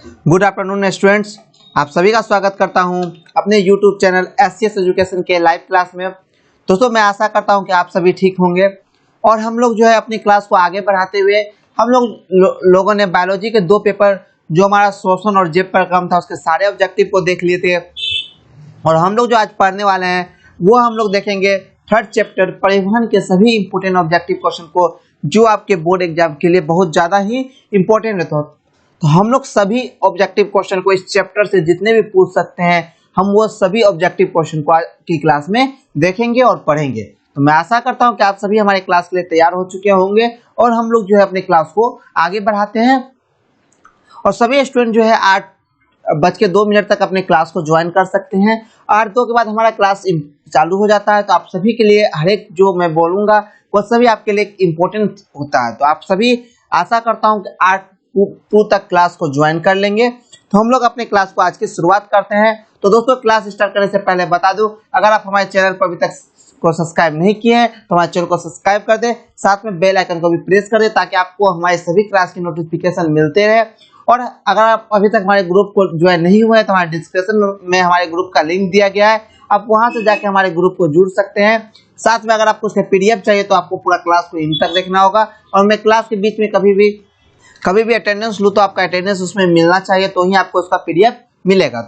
Good afternoon students, आप सभी का स्वागत करता हूं अपने यूट्यूब चैनल एससीएस एजुकेशन के लाइव क्लास में। दोस्तों, मैं आशा करता हूं कि आप सभी ठीक होंगे और हम लोग जो है अपनी क्लास को आगे बढ़ाते हुए हम लोगों ने बायोलॉजी के दो पेपर जो हमारा शोषण और जीव पर काम था उसके सारे ऑब्जेक्टिव को देख लिए थे और हम लोग जो आज पढ़ने वाले हैं वो हम लोग देखेंगे थर्ड चैप्टर परिवहन के सभी इंपोर्टेंट ऑब्जेक्टिव क्वेश्चन को जो आपके बोर्ड एग्जाम के लिए बहुत ज़्यादा ही इंपॉर्टेंट रहता है। तो हम लोग सभी ऑब्जेक्टिव क्वेश्चन को इस चैप्टर से जितने भी पूछ सकते हैं हम वो सभी ऑब्जेक्टिव क्वेश्चन को की क्लास में देखेंगे और पढ़ेंगे। तो मैं आशा करता हूं कि आप सभी हमारे क्लास के लिए तैयार हो चुके होंगे और हम लोग जो है अपनी क्लास को आगे बढ़ाते हैं और सभी स्टूडेंट जो है 8:02 तक अपने क्लास को ज्वाइन कर सकते हैं। 8:02 के बाद हमारा क्लास चालू हो जाता है। तो आप सभी के लिए हर एक जो मैं बोलूँगा वो सभी आपके लिए इम्पोर्टेंट होता है। तो आप सभी आशा करता हूँ कि 8:02 तक क्लास को ज्वाइन कर लेंगे। तो हम लोग अपने क्लास को आज की शुरुआत करते हैं। तो दोस्तों, क्लास स्टार्ट करने से पहले बता दूं, अगर आप हमारे चैनल पर अभी तक को सब्सक्राइब नहीं किए हैं तो हमारे चैनल को सब्सक्राइब कर दें, साथ में बेल आइकन को भी प्रेस कर दें ताकि आपको हमारे सभी क्लास की नोटिफिकेशन मिलते रहे। और अगर आप अभी तक हमारे ग्रुप को ज्वाइन नहीं हुए हैं तो हमारे डिस्क्रिप्शन में हमारे ग्रुप का लिंक दिया गया है, आप वहां से जाके हमारे ग्रुप को जुड़ सकते हैं। साथ में अगर आपको उसका पीडीएफ चाहिए तो आपको पूरा क्लास को इन तक देखना होगा और मैं क्लास के बीच में कभी भी अटेंडेंस लूँ तो आपका अटेंडेंस उसमें मिलना चाहिए, तो ही आपको उसका पीडीएफ मिलेगा।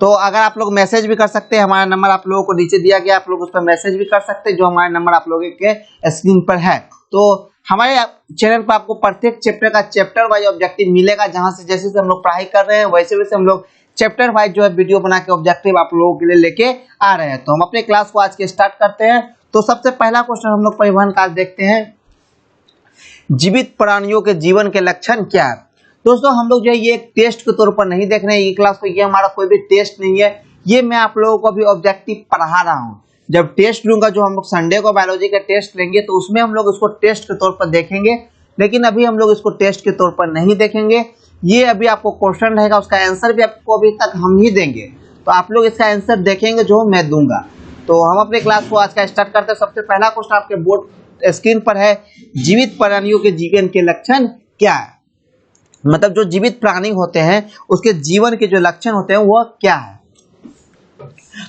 तो अगर आप लोग मैसेज भी कर सकते हैं, हमारा नंबर आप लोगों को नीचे दिया गया, आप लोग उस पर मैसेज भी कर सकते हैं जो हमारा नंबर आप लोगों के स्क्रीन पर है। तो हमारे चैनल पर आपको प्रत्येक चैप्टर का चैप्टर वाइज ऑब्जेक्टिव मिलेगा, जहां से जैसे हम लोग पढ़ाई कर रहे हैं वैसे वैसे हम लोग चैप्टर वाइज जो है वीडियो बना के ऑब्जेक्टिव आप लोगों के लिए लेके आ रहे हैं। तो हम अपने क्लास को आज के स्टार्ट करते हैं। तो सबसे पहला क्वेश्चन हम लोग परिवहन का देखते हैं, जीवित प्राणियों के जीवन के लक्षण क्या है। दोस्तों, हम लोग जो है ये एक टेस्ट के तौर पर नहीं देख रहे हैं ये क्लास को, ये हमारा कोई भी टेस्ट नहीं है, ये मैं आप लोगों को अभी ऑब्जेक्टिव पढ़ा रहा हूँ। जब टेस्ट लूंगा, जो हम लोग संडे को बायोलॉजी का टेस्ट लेंगे तो उसमें हम लोग उसको टेस्ट के तौर पर देखेंगे, लेकिन अभी हम लोग इसको टेस्ट के तौर पर नहीं देखेंगे। ये अभी आपको क्वेश्चन रहेगा, उसका आंसर भी आपको अभी तक हम ही देंगे, तो आप लोग इसका आंसर देखेंगे जो मैं दूंगा। तो हम अपने क्लास को आज का स्टार्ट करते हैं। सबसे पहला क्वेश्चन आपके बोर्ड स्क्रीन पर है, जीवित प्राणियों के जीवन के लक्षण क्या है। मतलब जो जीवित प्राणी होते हैं उसके जीवन के जो लक्षण होते हैं वो क्या है।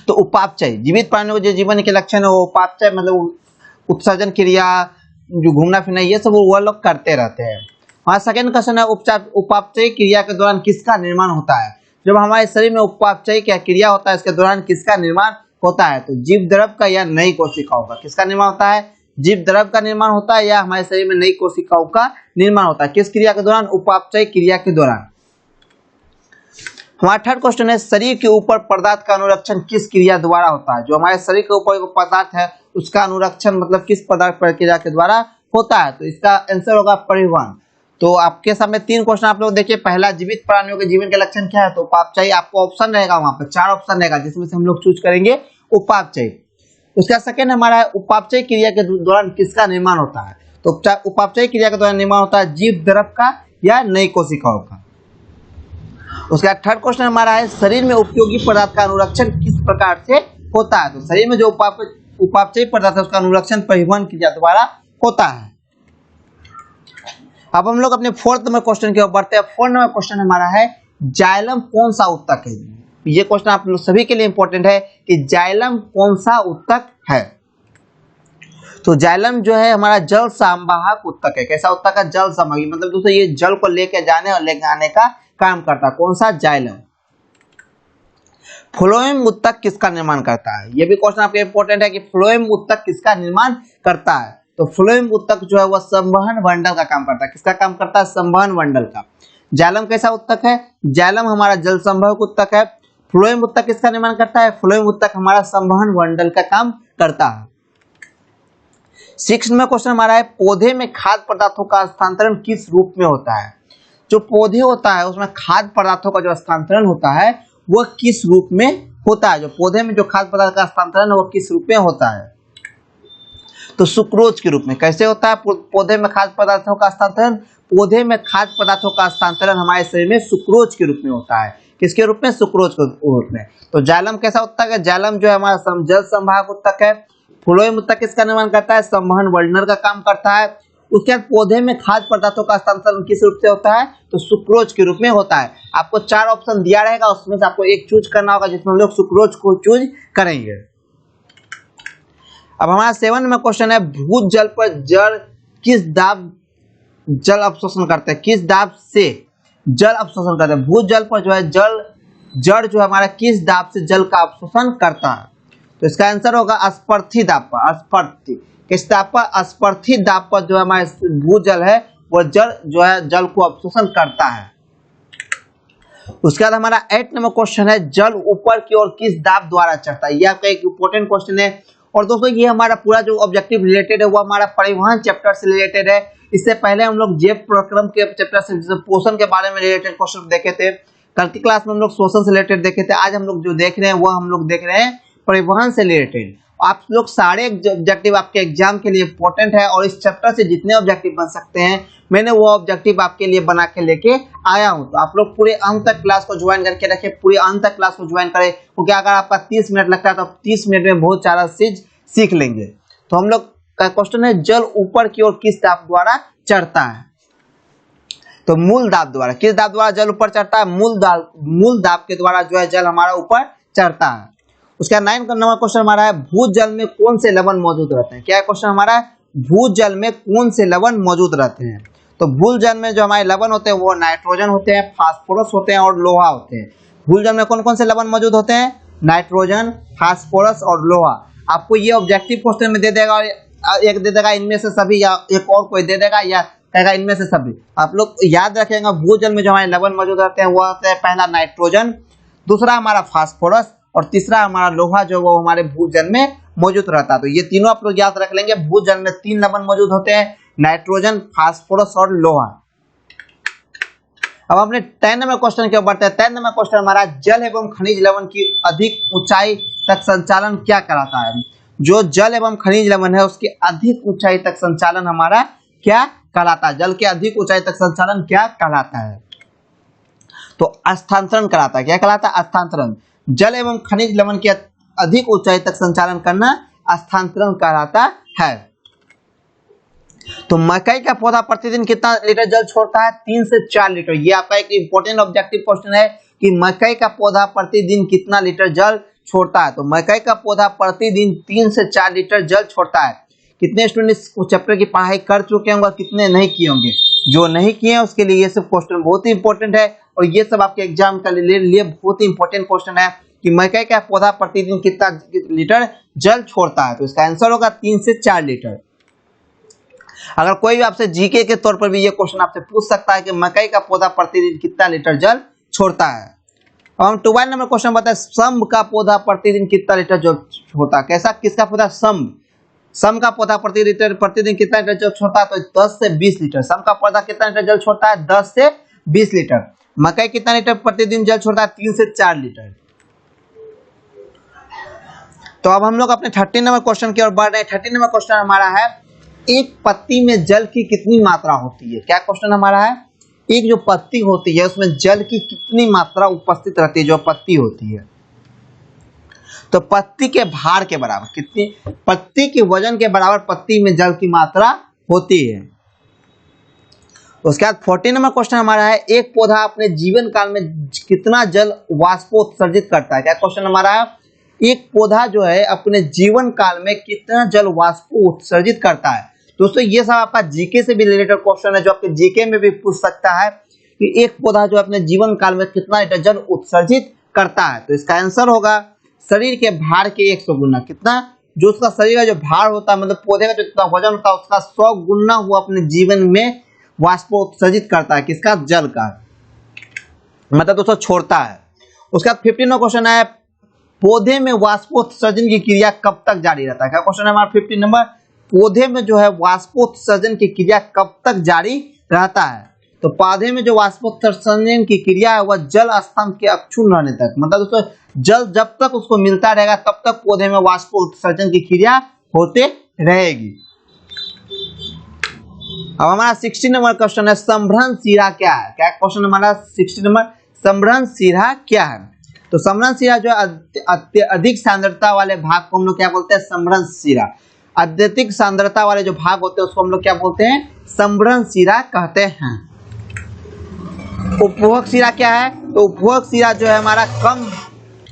तो उपापचय, जीवित प्राणियों के जो जीवन के लक्षण है वो उपापचय, मतलब उत्सर्जन क्रिया, जो घूमना फिरना, ये सब वो लोग करते रहते हैं। हमारा सेकंड क्वेश्चन है, उपापचय क्रिया के दौरान किसका निर्माण होता है। जब हमारे शरीर में उपापचय क्या क्रिया होता है इसके दौरान किसका निर्माण होता है। तो जीव द्रव का या नई कोशिकाओं का किसका निर्माण होता है, जीव द्रव का निर्माण होता है या हमारे शरीर में नई कोशिकाओं का निर्माण होता है। किस क्रिया के दौरान, उपापचय क्रिया के दौरान। हमारा थर्ड क्वेश्चन है, शरीर के ऊपर पदार्थ का अनुरक्षण किस क्रिया द्वारा होता है। जो हमारे शरीर के ऊपर एक पदार्थ है उसका अनुरक्षण मतलब किस पदार्थ प्रक्रिया के द्वारा होता है। तो इसका आंसर होगा परिवहन। तो आपके सामने 3 क्वेश्चन आप लोग देखिए। पहला, जीवित प्राणियों के जीवन के लक्षण क्या है, तो उपापचय। आपको ऑप्शन रहेगा, वहां पर 4 ऑप्शन रहेगा जिसमें से हम लोग चूज करेंगे उपापचय। उसका सेकंड हमारा उपापचय क्रिया के दौरान किसका निर्माण होता है। तो उपापचय क्रिया के दौरान निर्माण होता है जीव द्रव का या नई कोशिकाओं का। उसका थर्ड क्वेश्चन हमारा है, शरीर में उपयोगी पदार्थ का अनुरक्षण किस प्रकार से होता है। तो शरीर में जो उपापचय पदार्थ है उसका अनुरक्षण परिवहन क्रिया द्वारा होता है। अब हम लोग अपने 4th नंबर क्वेश्चन की ओर बढ़ते हैं। 4th नंबर क्वेश्चन हमारा है, जाइलम कौन सा उत्तक है। ये क्वेश्चन आप लोग सभी के लिए इंपॉर्टेंट है कि जाइलम कौन सा उत्तक है। तो जाइलम जो है हमारा जल संवाहक उत्तक है। कैसा उत्तक है, जल संवाहक, मतलब दोस्तों ये जल को लेके जाने और लेके आने का काम करता है। कौन सा, जाइलम। फ्लोएम उत्तक किसका निर्माण करता है। ये भी क्वेश्चन आपके इंपॉर्टेंट है कि फ्लोएम उत्तक किसका निर्माण करता है। तो फ्लोएम उत्तक जो है वह संवहन मंडल का काम करता है। किसका काम करता है, संवहन मंडल का। जाइलम कैसा उत्तक है, जाइलम हमारा जल संवाहक उत्तक है। फ्लोएम उत्तक किसका निर्माण करता है, फ्लोएम उत्तक हमारा संवहन मंडल का काम करता है। 6 में क्वेश्चन हमारा है, पौधे में खाद्य पदार्थों का हस्तांतरण किस रूप में होता है। जो पौधे होता है उसमें खाद्य पदार्थों का जो हस्तांतरण होता है वह किस रूप में होता है। जो पौधे में जो खाद्य पदार्थ का हस्तांतरण है वह किस रूप में होता है। तो सुक्रोज के रूप में। कैसे होता है पौधे में खाद्य पदार्थों का हस्तांतरण, पौधे में खाद्य पदार्थों का हस्तांतरण हमारे शरीर में सुक्रोज के रूप में होता है। किसके रूप में, सुक्रोज के रूप में। तो जाइलम कैसा उत्तक है, जाइलम जो है हमारा जल संवाहक उत्तक है। फ्लोएम उत्तक किसका निर्माण करता है, संवहन वर्णन का काम करता है। उसके बाद पौधे में खाद्य पदार्थों का हस्तांतरण किस रूप से होता है, तो सुक्रोज के रूप में होता है। आपको 4 ऑप्शन दिया रहेगा, उसमें से आपको एक चूज करना होगा, जिसमें हम लोग सुक्रोज को चूज करेंगे। अब हमारा 7 में क्वेश्चन है, भूजल पर जल किस दाब जल अवशोषण करते हैं, किस दाब से जल अवशोषण करते हैं। भूजल पर जो है जड़ जो है हमारा किस दाब से जल का अवशोषण करता है, तो इसका आंसर होगा अस्पर्शी दाब पर। अस्पर्शी किस दाब पर, अस्पर्शी दाब पर जो है हमारा भूजल है वो जल जो है जल को अवशोषण करता है। उसके बाद हमारा 8 नंबर क्वेश्चन है, जल ऊपर की ओर किस दाब द्वारा चढ़ता है। यह आपका एक इंपॉर्टेंट क्वेश्चन है। और दोस्तों ये हमारा पूरा जो ऑब्जेक्टिव रिलेटेड है वो हमारा परिवहन चैप्टर से रिलेटेड है। इससे पहले हम लोग जैव प्रक्रम के चैप्टर से पोषण के बारे में रिलेटेड क्वेश्चन देखे थे। कल की क्लास में हम लोग शोषण से रिलेटेड देखे थे। आज हम लोग जो देख रहे हैं वो हम लोग देख रहे हैं परिवहन से रिलेटेड। आप लोग सारे ऑब्जेक्टिव आपके एग्जाम के लिए इंपॉर्टेंट है और इस चैप्टर से जितने ऑब्जेक्टिव बन सकते हैं मैंने वो ऑब्जेक्टिव आपके लिए बना के लेके आया हूं। तो आप लोग पूरे अंत तक क्लास को ज्वाइन करके रखें, पूरे अंत तक क्लास को ज्वाइन करें, क्योंकि अगर आपका 30 मिनट लगता है तो 30 मिनट में बहुत सारा चीज सीख लेंगे। तो हम लोग का क्वेश्चन है, जल ऊपर की ओर किस दाब द्वारा चढ़ता है, तो मूल दाब द्वारा। किस दाब द्वारा जल ऊपर चढ़ता है, मूल दाब के द्वारा जो है जल हमारा ऊपर चढ़ता है। उसका 9 नंबर क्वेश्चन हमारा है, भूजल में कौन से लवण मौजूद रहते हैं। क्या क्वेश्चन हमारा है, भूजल में कौन से लवण मौजूद रहते हैं। तो भूजल में जो हमारे लवण होते हैं वो नाइट्रोजन होते हैं, फास्फोरस होते हैं और लोहा होते हैं। भूजल में कौन कौन से लवण मौजूद होते हैं, नाइट्रोजन, फास्फोरस और लोहा। आपको ये ऑब्जेक्टिव क्वेश्चन में दे देगा, और एक दे देगा इनमें से सभी, या एक और कोई दे देगा, या कहेगा इनमें से सभी। आप लोग याद रखेंगे भूजल में जो हमारे लवण मौजूद रहते हैं वो होते हैं, पहला नाइट्रोजन, दूसरा हमारा फास्फोरस और तीसरा हमारा लोहा जो वो हमारे भूजल में मौजूद रहता है। तो ये तीनों आप लोग याद रख लेंगे। भूजल में 3 लवण मौजूद होते हैं, नाइट्रोजन, फास्फोरस और लोहा। अब अपने 10 नंबर क्वेश्चन के ऊपर बढ़ते हैं। 10 नंबर क्वेश्चन हमारा, जल एवं खनिज लवण की अधिक ऊंचाई तक संचालन क्या कराता है। जो जल एवं खनिज लवण है उसकी अधिक ऊंचाई तक संचालन हमारा क्या कहलाता है, जल के अधिक ऊंचाई तक संचालन क्या कहलाता है, तो स्थानांतरण कराता है। क्या कहलाता है, स्थानांतरण। जल एवं खनिज लवण की अधिक ऊंचाई तक संचालन करना स्थानांतरण कहलाता है। तो मकई का पौधा प्रतिदिन कितना लीटर जल छोड़ता है, 3 से 4 लीटर। ये आपका एक इंपॉर्टेंट ऑब्जेक्टिव क्वेश्चन है कि मकई का पौधा प्रतिदिन कितना लीटर जल छोड़ता है। तो मकई का पौधा प्रतिदिन 3 से 4 लीटर जल छोड़ता है। कितने स्टूडेंट इस चैप्टर की पढ़ाई कर चुके होंगे, कितने नहीं किए होंगे। जो नहीं किए हैं उसके लिए ये सब क्वेश्चन बहुत ही इंपॉर्टेंट है, और ये सब आपके एग्जाम के लिए बहुत ही इंपॉर्टेंट क्वेश्चन है कि मकई का पौधा प्रतिदिन कितना लीटर जल छोड़ता है। तो इसका आंसर होगा 3 से 4 लीटर। अगर कोई भी आपसे जीके के तौर पर भी ये क्वेश्चन आपसे पूछ सकता है कि मकई का पौधा प्रतिदिन कितना लीटर जल छोड़ता है। अब हम 12 नंबर क्वेश्चन बताए, सम का पौधा प्रतिदिन कितना लीटर जल छोड़ता है। कैसा, किसका पौधा, सम का पौधा प्रतिदिन कितना लीटर जल छोड़ता है, तो 10 से 20 लीटर। सम का पौधा कितना लीटर जल छोड़ता है, 10 से 20 लीटर। मकई कितना लीटर प्रतिदिन जल छोड़ता है, 3 से 4 लीटर। तो अब हम लोग अपने 13 नंबर क्वेश्चन की ओर बढ़ रहे हैं। 13 नंबर क्वेश्चन हमारा है, एक पत्ती में जल की कितनी मात्रा होती है। क्या क्वेश्चन हमारा है, एक जो पत्ती होती है उसमें जल की कितनी मात्रा उपस्थित रहती है, जो पत्ती होती है। तो पत्ती के भार के बराबर, कितनी, पत्ती के वजन के बराबर पत्ती में जल की मात्रा होती है। उसके बाद 14 नंबर क्वेश्चन हमारा है, एक पौधा अपने जीवन काल में कितना जल वाष्पोत्सर्जित करता है। क्या क्वेश्चन हमारा है, एक पौधा जो है अपने जीवन काल में कितना जल वाष्पोत्सर्जित करता है। दोस्तों ये सब आपका जीके से भी रिलेटेड क्वेश्चन है, जो आपके जीके में भी पूछ सकता है कि एक पौधा जो अपने जीवन काल में कितना लीटर जल उत्सर्जित करता है। तो इसका आंसर होगा शरीर के भार के 100 गुना। कितना, जो उसका शरीर का जो भार होता है, मतलब पौधे का जो जितना वजन होता है उसका 100 गुना वो अपने जीवन में वाष्पोत्सर्जित करता है। किसका, जल का, मतलब दोस्तों छोड़ता है। उसका 15वां क्वेश्चन है, पौधे में वाष्पोत्सर्जन की क्रिया कब तक जारी रहता है। क्या क्वेश्चन है हमारा 15 नंबर, पौधे में जो है वाष्पोत्सर्जन की क्रिया कब तक जारी रहता है। तो पौधे में जो वाष्पोत्सर्जन की क्रिया है वह जल स्तंभ के अक्षुण्ण रहने तक, मतलब दोस्तों जल जब तक उसको मिलता रहेगा तब तक पौधे में वाष्पोत्सर्जन की क्रिया होते रहेगी। अब हमारा 16 नंबर क्वेश्चन है, संभरण शिरा क्या है। क्या क्वेश्चन हमारा 16 नंबर, संभरण शिरा क्या है। तो संभरण शिरा जो है अधिक सांद्रता वाले भाग को हम लोग क्या बोलते हैं, संभरण शिरा। अत्यधिक सांद्रता वाले जो भाग होते हैं उसको हम लोग क्या बोलते हैं, संभरण शिरा कहते हैं। उपभोग शिरा क्या है, तो उपभोग शिरा जो है हमारा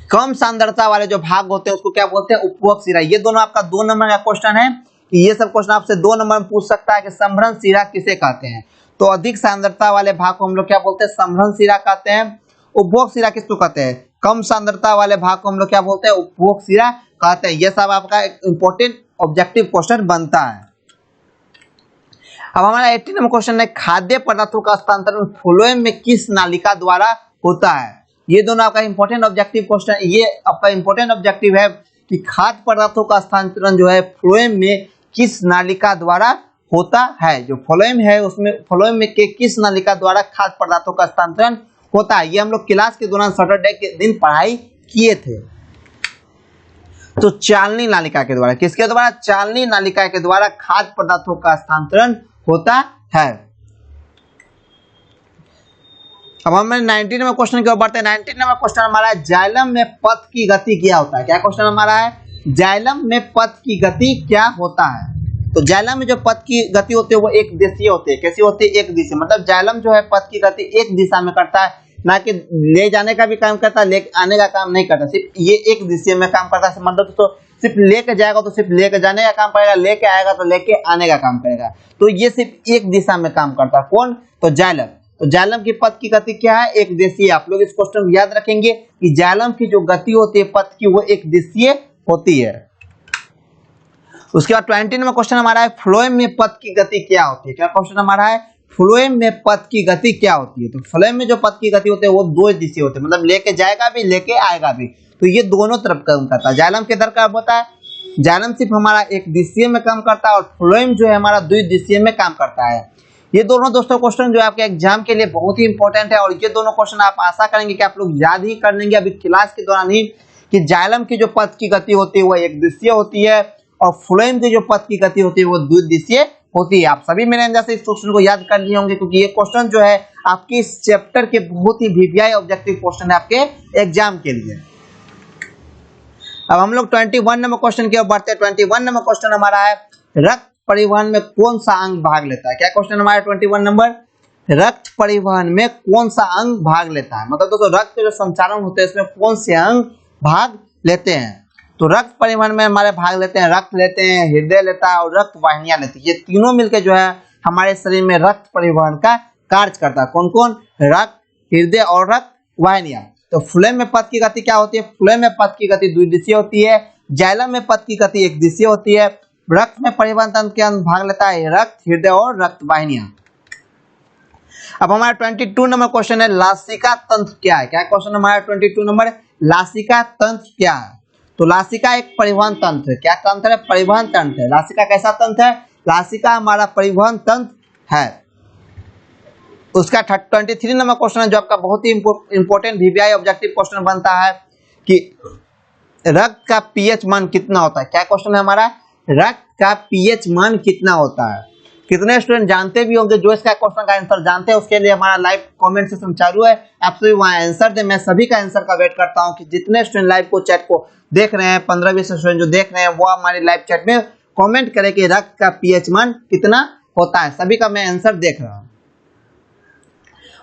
कम सांद्रता वाले जो भाग होते हैं उसको क्या बोलते हैं, उपभोग शिरा। ये दोनों आपका 2 नंबर का क्वेश्चन है कि ये सब क्वेश्चन आपसे 2 नंबर में पूछ सकता है कि संभरण शिरा किसे कहते हैं। तो अधिक सांद्रता वाले भाग को हम लोग क्या बोलते हैं, संभरण शिरा कहते हैं। उपभोग शिरा किसको कहते हैं, कम सांद्रता वाले भाग को हम लोग क्या बोलते हैं, उपभोग शिरा कहते हैं। ये सब आपका इंपॉर्टेंट ऑब्जेक्टिव क्वेश्चन बनता है। अब हमारा 18 नंबर क्वेश्चन है, खाद्य पदार्थों का हस्तांतरण फ्लोएम में किस नालिका द्वारा होता है। ये दोनों आपका इंपॉर्टेंट ऑब्जेक्टिव क्वेश्चन, ये आपका इंपॉर्टेंट ऑब्जेक्टिव है कि खाद्य पदार्थों का हस्तांतरण जो है फ्लोएम में किस नालिका द्वारा होता है। जो फ्लोएम है उसमें फ्लोएम में के किस नालिका द्वारा खाद्य पदार्थों का हस्तांतरण होता है। ये हम लोग क्लास के दौरान सैटरडे के दिन पढ़ाई किए थे। तो चालनी नालिका के द्वारा, किसके द्वारा, चालनी नालिका के द्वारा खाद्य पदार्थों का हस्तांतरण होता है। अब हम 19 नंबर क्वेश्चन की ओर बढ़ते हैं। 19 नंबर क्वेश्चन हमारा है, जाइलम में पथ की गति क्या होता है। क्या क्वेश्चन हमारा है, जाइलम में पथ की गति क्या होता है। तो जाइलम में जो पथ की गति होती है वो एक दिशीय होती है। कैसी होती है, एक दिशा, मतलब जाइलम जो है पथ की गति एक दिशा में करता है, ना कि ले जाने का भी काम करता है, ले आने का काम नहीं करता, सिर्फ ये एक दिशा में काम करता है। मतलब तो सिर्फ लेके जाएगा तो सिर्फ लेके जाने का काम करेगा, लेके आएगा तो लेके आने का काम करेगा। तो ये सिर्फ एक दिशा में काम करता है। कौन, तो जाइलम। तो जाइलम की पथ की गति क्या है, एक दिशीय। आप लोग इस क्वेश्चन को याद रखेंगे कि जाइलम की जो गति होती है पथ की वो एक दिशीय होती है। उसके बाद 20 नंबर क्वेश्चन हमारा है, फ्लोएम में पथ की गति क्या होती है। क्या क्वेश्चन हमारा है, फ्लोएम में पथ की गति क्या होती है। तो फ्लोएम में जो पथ की गति होती है वो दो दिशा होते हैं, मतलब लेके जाएगा भी लेके आएगा भी। तो ये दोनों तरफ काम करता है। जाइलम किधर का होता है, जाइलम सिर्फ हमारा एक दिशा में काम करता है और फ्लोएम जो है हमारा द्विदिशीय में काम करता है। ये दोनों दोस्तों क्वेश्चन जो है आपके एग्जाम के लिए बहुत ही इंपॉर्टेंट है और ये दोनों क्वेश्चन आप आशा करेंगे कि आप लोग याद ही कर लेंगे अभी क्लास के दौरान ही, कि जाइलम की जो पथ की गति होती है वो एक दिशीय होती है और फ्लोएम की जो पथ की गति होती है वो द्विदिशीय होती है। आप सभी मेरे अंदर से इस क्वेश्चन को याद कर लिए होंगे क्योंकि ये क्वेश्चन जो है आपके इस चैप्टर के बहुत ही वीवीआई ऑब्जेक्टिव क्वेश्चन है आपके एग्जाम के लिए। अब हम लोग 21 नंबर क्वेश्चन की ओर बढ़ते हैं। 21 नंबर क्वेश्चन हमारा है, रक्त परिवहन में कौन सा अंग भाग लेता है। क्या क्वेश्चन हमारा 21 नंबर, रक्त परिवहन में कौन सा अंग भाग लेता है। मतलब दोस्तों रक्त के जो संचालन होते हैं इसमें कौन से अंग भाग लेते हैं। तो रक्त परिवहन में हमारे भाग लेते हैं, रक्त लेते हैं, हृदय लेता है और रक्त वाहिनियां लेती है। ये तीनों मिलकर जो है हमारे शरीर में रक्त परिवहन का कार्य करता है। कौन कौन, रक्त, हृदय और रक्त वाहिनियां। तो फ्लोएम में पथ की गति क्या होती है, फ्लोएम में पथ की गति द्विदिशीय होती है। जाइलम में पथ की गति एक दिशीय होती है। रक्त में परिवहन तंत्र के अंदर भाग लेता है रक्त, हृदय और रक्त वाहिनियां। अब हमारा 22 नंबर क्वेश्चन है, लासिका तंत्र क्या है। क्या क्वेश्चन हमारा 22 नंबर, लासिका तंत्र क्या है। तो लासिका एक परिवहन तंत्र है। क्या तंत्र है, परिवहन तंत्र है। लासिका कैसा तंत्र है, लासिका हमारा परिवहन तंत्र है। उसका 23 नंबर क्वेश्चन है जो आपका बहुत ही इंपॉर्टेंट वीवीआई ऑब्जेक्टिव क्वेश्चन बनता है कि रक्त का पीएच मान कितना होता है। क्या क्वेश्चन है हमारा, रक्त का पीएच मान कितना होता है। कितने स्टूडेंट जानते भी होंगे, जो इसका क्वेश्चन का आंसर जानते हैं उसके लिए हमारा लाइव कमेंट सेशन चालू है। आप सभी वहां आंसर दें, मैं सभी का आंसर का वेट करता हूं कि जितने स्टूडेंट लाइव को चैट को देख रहे हैं, 15-20 स्टूडेंट जो देख रहे हैं वो हमारे लाइव चैट में कमेंट करें कि रक्त का पीएच मान कितना होता है। सभी का मैं आंसर देख रहा हूं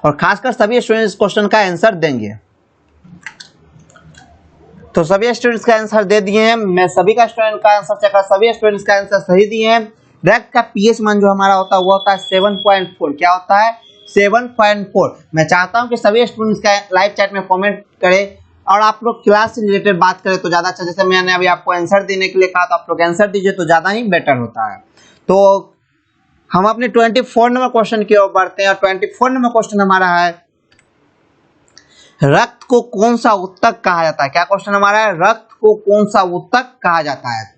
और खासकर सभी स्टूडेंट इस क्वेश्चन का आंसर देंगे। तो सभी स्टूडेंट्स का आंसर दे दिए हैं, मैं सभी का स्टूडेंट का आंसर चेक कर, सभी स्टूडेंट्स का आंसर सही दिए हैं। रक्त का पीएच मान जो हमारा होता है वो होता है 7.4। क्या होता है, 7.4। मैं चाहता हूं कि सभी स्टूडेंट्स का लाइव चैट में कमेंट करें और आप लोग क्लास से रिलेटेड बात करें तो ज्यादा अच्छा। जैसे मैंने अभी आपको आंसर देने के लिए कहा तो आप लोग आंसर दीजिए तो ज्यादा ही बेटर होता है। तो हम अपने 24 नंबर क्वेश्चन की ओर बढ़ते हैं और 24 नंबर क्वेश्चन हमारा है, रक्त को कौन सा उत्तक कहा जाता है। क्या क्वेश्चन हमारा है, रक्त को कौन सा उत्तक कहा जाता है।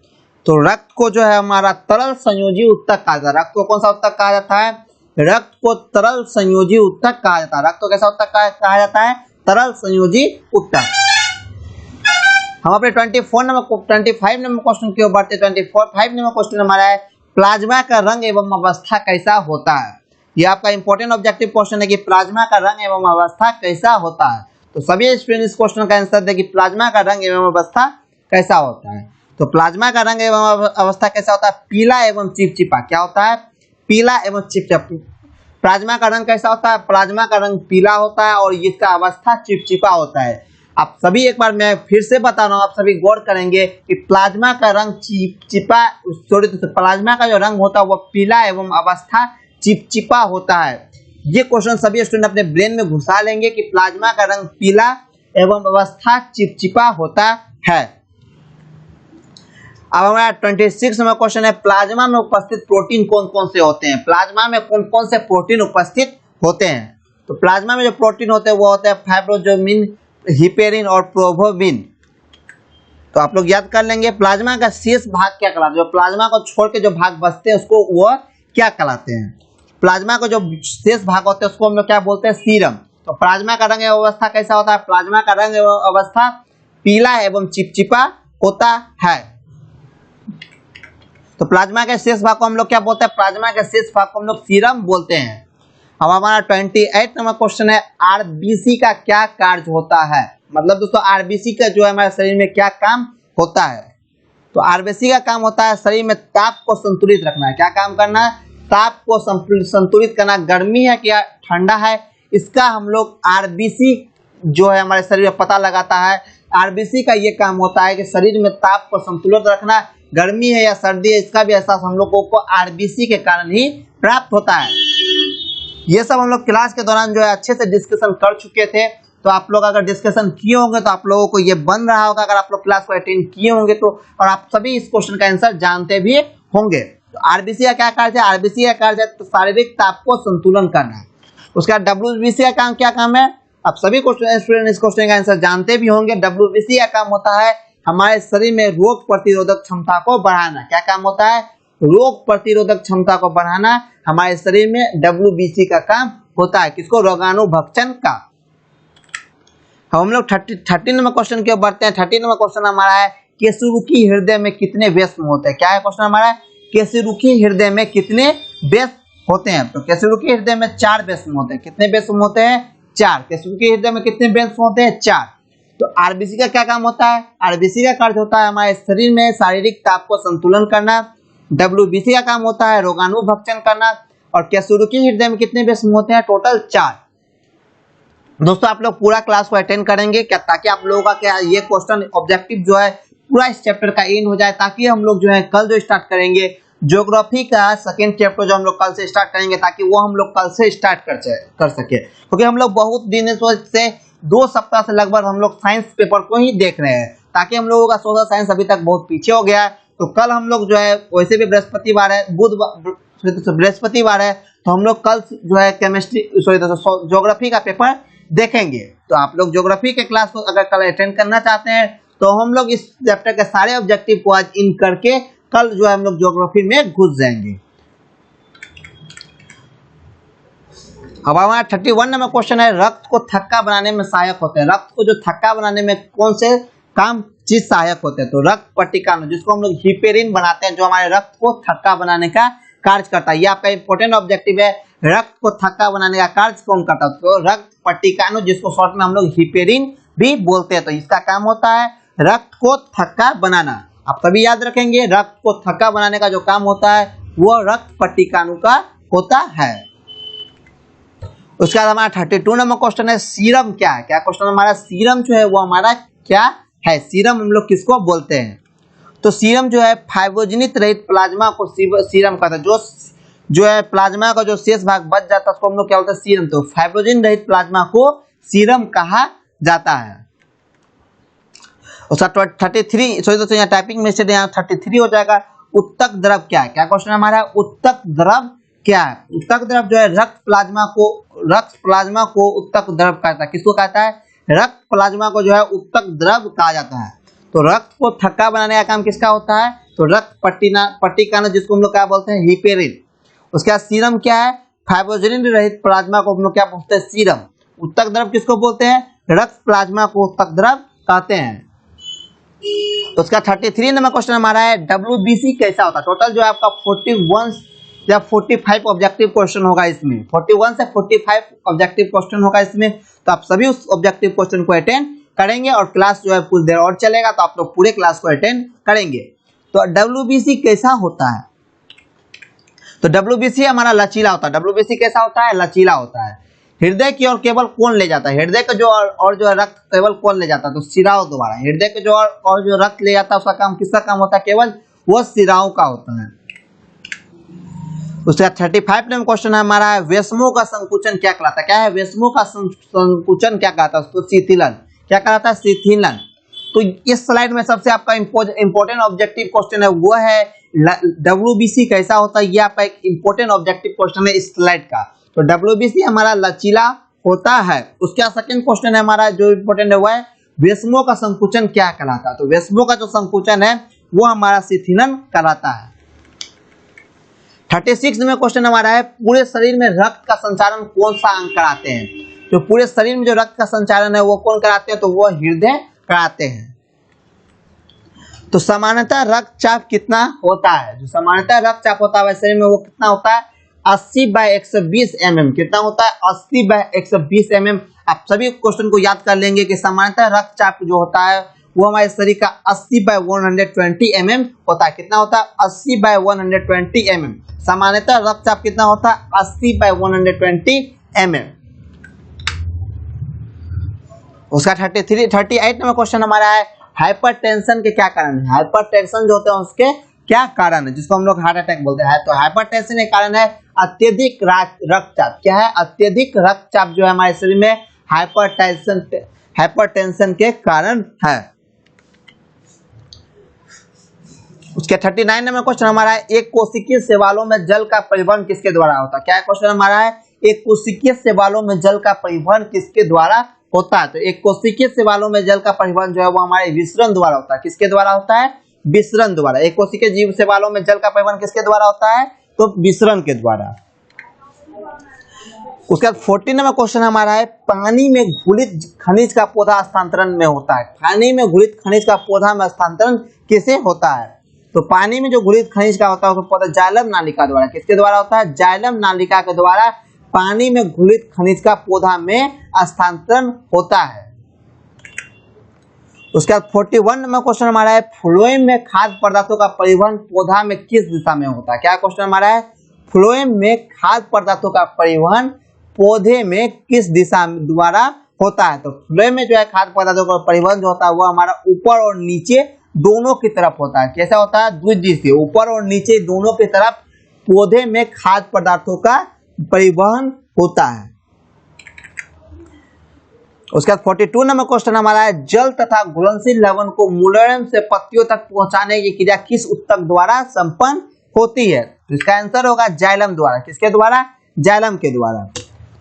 तो रक्त को जो है हमारा तरल संयोजी उत्तक कहा जाता है। रक्त को कौन सा उत्तक कहा जाता है, रक्त को तरल संयोजी उत्तक कहा जाता है। रक्त को कैसा उत्तक कहा जाता है, तरल संयोजी उत्तक। हम अपने 25 नंबर क्वेश्चन की ओर बढ़ते हैं। 25 नंबर क्वेश्चन हमारा है, प्लाज्मा का रंग एवं अवस्था कैसा होता है। यह आपका इंपॉर्टेंट ऑब्जेक्टिव क्वेश्चन है कि प्लाज्मा का रंग एवं अवस्था कैसा होता है। तो सभी स्टूडेंट इस क्वेश्चन का आंसर दे कि प्लाज्मा का रंग एवं अवस्था कैसा होता है। तो प्लाज्मा का रंग एवं अवस्था कैसा होता है? पीला एवं चिपचिपा। क्या होता है? पीला एवं चिपचिपा। प्लाज्मा का रंग कैसा होता है? प्लाज्मा का रंग पीला होता है और इसका अवस्था चिपचिपा होता है। आप सभी एक बार मैं फिर से बता रहा हूँ, आप सभी गौर करेंगे कि प्लाज्मा का रंग चिपचिपा, सॉरी, प्लाज्मा का जो रंग होता है वो पीला एवं अवस्था चिपचिपा होता है। ये क्वेश्चन सभी स्टूडेंट अपने ब्रेन में घुसा लेंगे कि प्लाज्मा का रंग पीला एवं अवस्था चिपचिपा होता है। अब हमारा 26 नंबर क्वेश्चन है, प्लाज्मा में उपस्थित प्रोटीन कौन कौन से होते हैं? प्लाज्मा में कौन कौन से प्रोटीन उपस्थित होते हैं? तो प्लाज्मा में जो प्रोटीन होते हैं वो होते हैं फाइब्रोजोमिन, हिपेरिन और प्रोभोबिन। तो आप लोग याद कर लेंगे। प्लाज्मा का शेष भाग क्या कहलाता है? जो प्लाज्मा को छोड़ के जो भाग बचते हैं उसको वो क्या कहलाते हैं? प्लाज्मा को जो शेष भाग होते हैं उसको हम लोग क्या बोलते हैं? सीरम। तो प्लाज्मा का रंग एवं अवस्था कैसा होता है? प्लाज्मा का रंग एवं अवस्था पीला एवं चिपचिपा होता है। तो प्लाज्मा के शेष भाग को हम लोग क्या बोलते हैं? प्लाज्मा के शेष भाग को हम लोग सीरम बोलते हैं। अब हमारा 28 नंबर क्वेश्चन है, आरबीसी का क्या कार्य होता है? मतलब दोस्तों आरबीसी का जो है हमारे शरीर में क्या काम होता है? तो आरबीसी का काम होता है शरीर में ताप को संतुलित रखना है। क्या काम करना है? ताप को संतुलित करना। गर्मी है क्या ठंडा है, इसका हम लोग आरबीसी जो है हमारे शरीर में पता लगाता है। आरबीसी का ये काम होता है कि शरीर में ताप को संतुलित रखना। गर्मी है या सर्दी है, इसका भी एहसास हम लोगों को आरबीसी के कारण ही प्राप्त होता है। ये सब हम लोग क्लास के दौरान जो है अच्छे से डिस्कशन कर चुके थे। तो आप लोग अगर डिस्कशन किए होंगे तो आप लोगों को ये बन रहा होगा, अगर आप लोग क्लास को अटेंड किए होंगे तो, और आप सभी इस क्वेश्चन का आंसर जानते भी होंगे। तो आरबीसी का क्या कार्य है? आरबीसी का कार्य है तो शारीरिक ताप को संतुलन करना। उसका डब्ल्यूबीसी का काम क्या काम है? आप सभी स्टूडेंट इस क्वेश्चन का आंसर जानते भी होंगे। डब्ल्यूबीसी का काम होता है हमारे शरीर में रोग प्रतिरोधक क्षमता को बढ़ाना। क्या काम होता है? रोग प्रतिरोधक क्षमता को बढ़ाना हमारे शरीर में डब्ल्यूबीसी का काम होता है। किसको? रोगाणुभक्षण का। हम लोग 30 नंबर क्वेश्चन की ओर बढ़ते हैं। 30 नंबर क्वेश्चन हमारा है, केसुरुकी हृदय में कितने व्यस्म होते हैं? क्या है क्वेश्चन हमारा? केसुरुकी हृदय में कितने व्यस्म होते हैं? तो केसुरुकी हृदय में 4 व्यस्म होते हैं। कितने व्यस्म होते हैं? 4। केसुरुकी हृदय में कितने व्यस्म होते हैं? 4। तो आरबीसी का क्या काम होता है? आरबीसी का कार्य होता है हमारे शरीर में शारीरिक ताप को संतुलन करना। डब्ल्यूबीसी का काम होता है रोगाणुभक्षण करना। और केसुरुकी हृदय में कितने व्यस्म होते हैं? टोटल 4। दोस्तों आप लोग पूरा क्लास को अटेंड करेंगे क्या, ताकि आप लोगों का क्या ये क्वेश्चन ऑब्जेक्टिव जो है पूरा इस चैप्टर का एंड हो जाए, ताकि हम लोग जो है कल जो स्टार्ट करेंगे ज्योग्राफी का सेकंड चैप्टर जो हम लोग कल से स्टार्ट करेंगे, ताकि वो हम लोग कल से स्टार्ट कर सके। क्योंकि हम लोग बहुत दिन से 2 सप्ताह से लगभग हम लोग साइंस पेपर को ही देख रहे हैं, ताकि हम लोगों का सोशल साइंस अभी तक बहुत पीछे हो गया है। तो कल हम लोग जो है, वैसे भी बृहस्पतिवार है, बृहस्पतिवार है, तो हम लोग कल जो है ज्योग्राफी का पेपर देखेंगे। तो आप लोग ज्योग्राफी के क्लास को अगर कल अटेंड करना चाहते हैं तो हम लोग इस चैप्टर के सारे ऑब्जेक्टिव को आज इन करके कल जो है हम लोग ज्योग्राफी में घुस जाएंगे। अब हमारा 31 नंबर क्वेश्चन है, रक्त को थक्का बनाने में सहायक होते हैं। रक्त को जो थक्का बनाने में कौन से काम चीज सहायक होते हैं? तो रक्त पट्टिका, जिसको हम लोग हिपेरिन बनाते हैं, जो हमारे रक्त को थक्का बनाने का कार्य करता है। ये आपका इंपॉर्टेंट ऑब्जेक्टिव है, रक्त को थक्का बनाने का कार्य कौन करता है? तो रक्त पट्टिका, जिसको शॉर्ट में हम लोग हिपेरिन भी बोलते हैं। तो इसका काम होता है रक्त को थक्का बनाना। आप सभी याद रखेंगे, रक्त को थक्का बनाने का जो काम होता है वो रक्त पट्टिकाणु का होता है। उसके बाद हमारा 32 नंबर क्वेश्चन है, सीरम क्या है? क्या क्वेश्चन हमारा? सीरम जो है वो हमारा क्या है? सीरम हम लोग किसको बोलते हैं? तो सीरम जो है फाइब्रोजनित रहित प्लाज्मा को सीरम कहता है। जो है प्लाज्मा का जो शेष भाग बच जाता है उसको हम लोग क्या बोलते हैं? सीरम। तो फाइब्रोजन रहित प्लाज्मा को सीरम कहा जाता है। उसका 33 दोस्तों यहाँ टाइपिंग मिस्टेक, यहाँ 33 हो जाएगा। उत्तक द्रव क्या है? क्या क्वेश्चन हमारा? उत्तक द्रव क्या है? उत्तक द्रव जो है रक्त प्लाज्मा को उत्तक द्रव कहता है। किसको कहता है? रक्त प्लाज्मा को जो है उत्तक द्रव कहा जाता है। तो रक्त को थक्का बनाने का काम किसका होता है? तो रक्त पट्टिका, जिसको हम लोग क्या बोलते हैं? हिपेरिन। उसके बाद सीरम क्या है? फाइब्रोजनिन रहित प्लाज्मा को हम लोग क्या बोलते हैं? सीरम। उत्तक द्रव किसको बोलते हैं? रक्त प्लाज्मा को उत्तक द्रव कहते हैं। उसका 33 नंबर क्वेश्चन हमारा है, डब्ल्यूबीसी कैसा होता है? टोटल जो है आपका 41 या 45 ऑब्जेक्टिव क्वेश्चन होगा इसमें। 41 से 45 ऑब्जेक्टिव क्वेश्चन होगा इसमें। तो आप सभी उस ऑब्जेक्टिव क्वेश्चन को अटेंड करेंगे और क्लास जो है कुछ देर और चलेगा, तो आप लोग पूरे क्लास को अटेंड करेंगे। तो WBC कैसा होता है? तो WBC हमारा लचीला होता है। WBC कैसा होता है? लचीला होता है। हृदय की ओर केवल कौन ले जाता है? हृदय का जो और जो रक्त केवल कौन ले जाता है? तो सिराओं द्वारा। हृदय के जो और जो रक्त ले जाता है उसका काम किसका काम होता है? केवल वो सिराओं का होता है। उसका 35 नंबर क्वेश्चन हमारा है वेशमों का संकुचन क्या कहलाता है? क्या है वेशमों का संकुचन क्या कहलाता है? उसको शिथिलन क्या कहलाता है? शिथिलन। तो इस स्लाइड में सबसे आपका इंपॉर्टेंट ऑब्जेक्टिव क्वेश्चन है वो है WBC कैसा होता है? ये आपका एक इंपॉर्टेंट ऑब्जेक्टिव क्वेश्चन है इस स्लाइड का। तो WBC हमारा लचीला होता है। उसका सेकंड क्वेश्चन है हमारा जो इंपॉर्टेंट है वो है वेशमों का संकुचन क्या कहलाता है? तो वेशमों का जो संकुचन है वो हमारा शिथिलन कहलाता है। 36 में क्वेश्चन हमारा है पूरे शरीर में रक्त का संचालन कौन सा अंग कराते हैं? जो पूरे शरीर में जो रक्त का संचालन है वो कौन कराते हैं? तो वो हृदय कराते हैं। तो सामान्यतः रक्तचाप कितना होता है? जो सामान्यतः रक्तचाप होता है शरीर में वो कितना होता है? 80/120 mm। कितना होता है? 80/120 mm। आप सभी क्वेश्चन को याद कर लेंगे कि सामान्यतः रक्तचाप जो होता है वो हमारे शरीर का 80/120 mm होता है। कितना होता है? 80/120 mm। सामान्यतः रक्तचाप कितना होता है? 80/120 mm। उसका 38 नंबर क्वेश्चन हमारा है हाइपरटेंशन के क्या कारण है? हाइपरटेंशन जो होते हैं उसके क्या कारण है? जिसको हम लोग हार्ट अटैक बोलते हैं। तो हाइपरटेंशन के कारण है अत्यधिक रक्तचाप। क्या है? अत्यधिक रक्तचाप जो है हमारे शरीर में हाइपरटेंशन के कारण है। उसके 39 नंबर क्वेश्चन हमारा है एक कोशिकीय शैवालों में जल का परिवहन किसके द्वारा होता है? क्या क्वेश्चन हमारा है एक कोशिकीय शैवालों में जल का परिवहन किसके द्वारा होता है? तो एक कोशिकीय शैवालों में जल का परिवहन जो है वो हमारे विसरण द्वारा होता है। किसके द्वारा होता है? विसरण द्वारा। एक कोशिकीय जीव शैवालों में जल का परिवहन किसके द्वारा होता है? तो विसरण के द्वारा। उसके बाद 40 नंबर क्वेश्चन हमारा है पानी में घुलित खनिज का पौधा हस्तांतरण में होता है। पानी में घुलित खनिज का पौधा में हस्तांतरण किसे होता है? तो पानी में जो घुलित खनिज का होता है उसका पौधा जाइलम नालिका द्वारा। किसके द्वारा होता है? जाइलम नालिका के द्वारा पानी में घुलित खनिज का पौधा में हस्तांतरण होता है। उसके बाद 41 नंबर क्वेश्चन हमारा है फ्लोएम में खाद्य पदार्थों का परिवहन पौधा में किस दिशा में होता है? क्या क्वेश्चन हमारा है फ्लोएम में खाद्य पदार्थों का परिवहन पौधे में किस दिशा द्वारा होता है? तो फ्लोएम में जो है खाद्य पदार्थों का परिवहन जो होता है वो हमारा ऊपर और नीचे दोनों की तरफ होता है। कैसा होता है? द्विदिशीय, ऊपर और नीचे दोनों की तरफ पौधे में खाद्य पदार्थों का परिवहन होता है। उसके बाद 42 नंबर क्वेश्चन हमारा है जल तथा घुलनशील लवण को मूलाधार से पत्तियों तक पहुंचाने की क्रिया किस ऊतक द्वारा संपन्न होती है? तो इसका आंसर होगा जाइलम द्वारा। किसके द्वारा? जाइलम के द्वारा।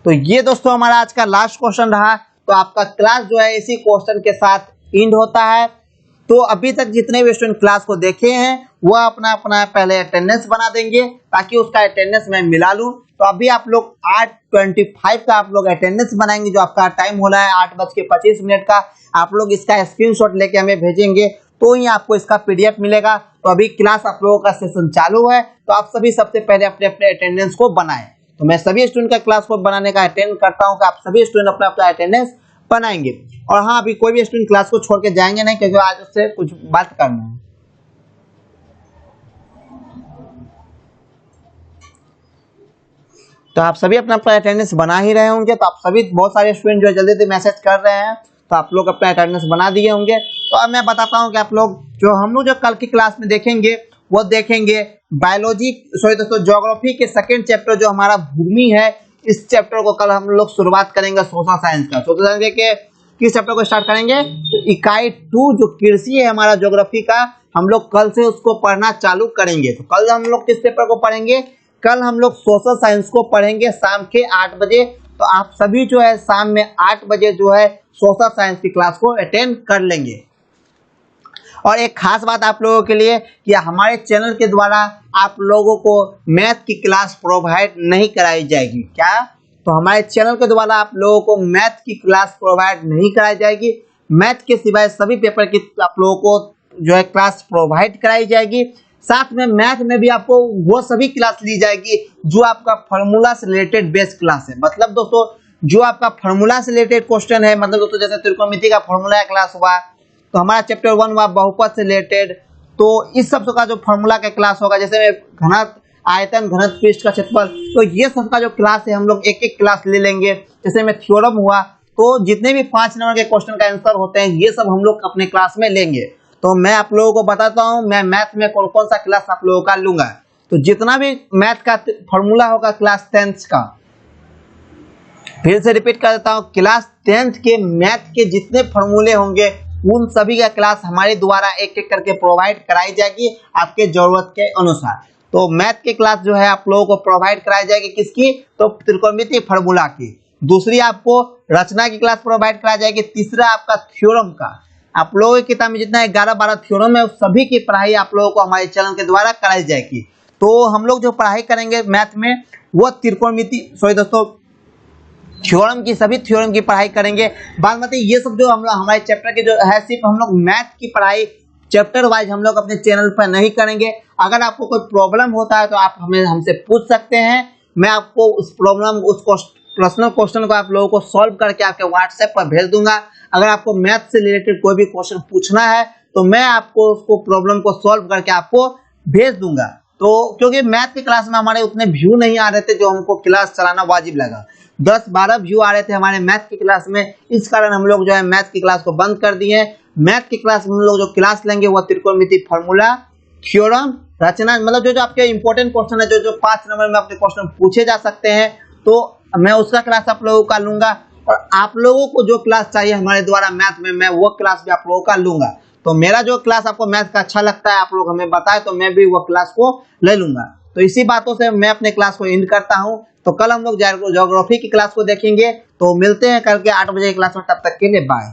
तो ये दोस्तों हमारा आज का लास्ट क्वेश्चन रहा। तो आपका क्लास जो है इसी क्वेश्चन के साथ एंड होता है। तो अभी तक जितने भी स्टूडेंट क्लास को देखे हैं वो अपना अपना पहले अटेंडेंस बना देंगे ताकि उसका अटेंडेंस मैं मिला लूं। तो अभी आप लोग 8:25 का आप लोग अटेंडेंस बनाएंगे जो आपका टाइम हो रहा है 8:25 का। आप लोग इसका स्क्रीनशॉट लेके हमें भेजेंगे तो ही आपको इसका PDF मिलेगा। तो अभी क्लास आप लोगों का सेशन चालू है तो आप सभी सबसे पहले अपने अपने अटेंडेंस को बनाएं। तो मैं सभी स्टूडेंट का क्लास को बनाने का अटेंड करता हूं कि आप सभी स्टूडेंट अपना अपना अटेंडेंस बनाएंगे। और हाँ अभी कोई भी स्टूडेंट क्लास को छोड़ के जाएंगे नहीं क्योंकि आज उससे कुछ बात करना है। तो आप सभी अपना अपना अटेंडेंस बना ही रहे होंगे। तो आप सभी बहुत सारे स्टूडेंट जो जल्दी जल्दी मैसेज कर रहे हैं तो आप लोग अपना अटेंडेंस बना दिए होंगे। तो अब मैं बताता हूं कि आप लोग जो हम लोग जो कल की क्लास में देखेंगे वो देखेंगे बायोलॉजी दोस्तों ज्योग्राफी के सेकंड चैप्टर जो हमारा भूमि है इस चैप्टर को कल हम लोग शुरुआत करेंगे सोशल साइंस का। सोशल साइंस के किस चैप्टर को स्टार्ट करेंगे? तो इकाई 2 जो कृषि है हमारा ज्योग्राफी का हम लोग कल से उसको पढ़ना चालू करेंगे। तो कल हम लोग किस पेपर को पढ़ेंगे? कल हम लोग सोशल साइंस को पढ़ेंगे शाम के 8 बजे। तो आप सभी जो है शाम में 8 बजे जो है सोशल साइंस की क्लास को अटेंड कर लेंगे। और एक खास बात आप लोगों के लिए कि हमारे चैनल के द्वारा आप लोगों को मैथ की क्लास प्रोवाइड नहीं कराई जाएगी। क्या? तो हमारे चैनल के द्वारा आप लोगों को मैथ की क्लास प्रोवाइड नहीं कराई जाएगी। मैथ के सिवाय सभी पेपर की आप लोगों को जो है क्लास प्रोवाइड कराई जाएगी। साथ में मैथ में भी आपको वो सभी क्लास ली जाएगी जो आपका फार्मूला से रिलेटेड बेस्ड क्लास है। मतलब दोस्तों जो आपका फार्मूला से रिलेटेड क्वेश्चन है, मतलब दोस्तों जैसे त्रिकोणमिति का फार्मूला क्लास हुआ, तो हमारा चैप्टर 1 हुआ बहुपद से रिलेटेड, तो इस सब का जो फॉर्मूला का क्लास होगा, जैसे घनत्व, आयतन, घनत्व, पृष्ठ का क्षेत्रफल, तो ये सब का जो क्लास है हम लोग एक एक क्लास ले लेंगे। जैसे में थ्योरम हुआ, तो जितने भी 5 नंबर के क्वेश्चन का आंसर होते हैं ये सब हम लोग अपने क्लास में लेंगे। तो मैं आप लोगों को बताता हूँ मैं मैथ में कौन कौन सा क्लास आप लोगों का लूंगा। तो जितना भी मैथ का फॉर्मूला होगा क्लास 10th का, फिर से रिपीट कर देता हूँ, क्लास 10th के मैथ के जितने फॉर्मूले होंगे उन सभी का क्लास हमारे द्वारा एक एक करके प्रोवाइड कराई जाएगी आपके जरूरत के अनुसार। तो मैथ की क्लास जो है आप लोगों को प्रोवाइड कराई जाएगी किसकी, तो त्रिकोणमितीय फार्मूला की। दूसरी आपको रचना की क्लास प्रोवाइड कराई जाएगी। तीसरा आपका थ्योरम का, आप लोगों की किताब में जितना 11-12 थ्योरम है उस सभी की पढ़ाई आप लोगों को हमारे चैनल के द्वारा कराई जाएगी। तो हम लोग जो पढ़ाई करेंगे मैथ में वो थ्योरम की, सभी थ्योरम की पढ़ाई करेंगे। बाद में ये सब जो हम लोग हमारे चैप्टर के जो है सिर्फ हम लोग मैथ की पढ़ाई चैप्टर वाइज हम लोग अपने चैनल पर नहीं करेंगे। अगर आपको कोई प्रॉब्लम होता है तो आप हमसे पूछ सकते हैं, मैं आपको उस प्रॉब्लम, उस पर्सनल क्वेश्चन को आप लोगों को सॉल्व करके आपके व्हाट्सएप पर भेज दूंगा। अगर आपको मैथ से रिलेटेड कोई भी क्वेश्चन पूछना है तो मैं आपको उसको प्रॉब्लम को सॉल्व करके आपको भेज दूंगा। तो क्योंकि मैथ की क्लास में हमारे उतने व्यू नहीं आ रहे थे जो हमको क्लास चलाना वाजिब लगा, 10-12 व्यू आ रहे थे हमारे मैथ की क्लास में, इस कारण हम लोग जो है मैथ की क्लास को बंद कर दिए। मैथ की क्लास में हम लोग जो क्लास लेंगे वो त्रिकोणमितीय फार्मूला, थ्योरम, रचना, मतलब जो आपके इंपॉर्टेंट क्वेश्चन है, जो 5 नंबर में आपके क्वेश्चन पूछे जा सकते हैं, तो मैं उसका क्लास आप लोगों का लूंगा। और आप लोगों को जो क्लास चाहिए हमारे द्वारा मैथ में, मैं वो क्लास भी आप लोगों का लूंगा। तो मेरा जो क्लास आपको मैथ का अच्छा लगता है आप लोग हमें बताएं तो मैं भी वो क्लास को ले लूंगा। तो इसी बातों से मैं अपने क्लास को एंड करता हूं। तो कल हम लोग ज्योग्राफी की क्लास को देखेंगे। तो मिलते हैं कल के 8 बजे की क्लास में, तब तक के लिए बाय।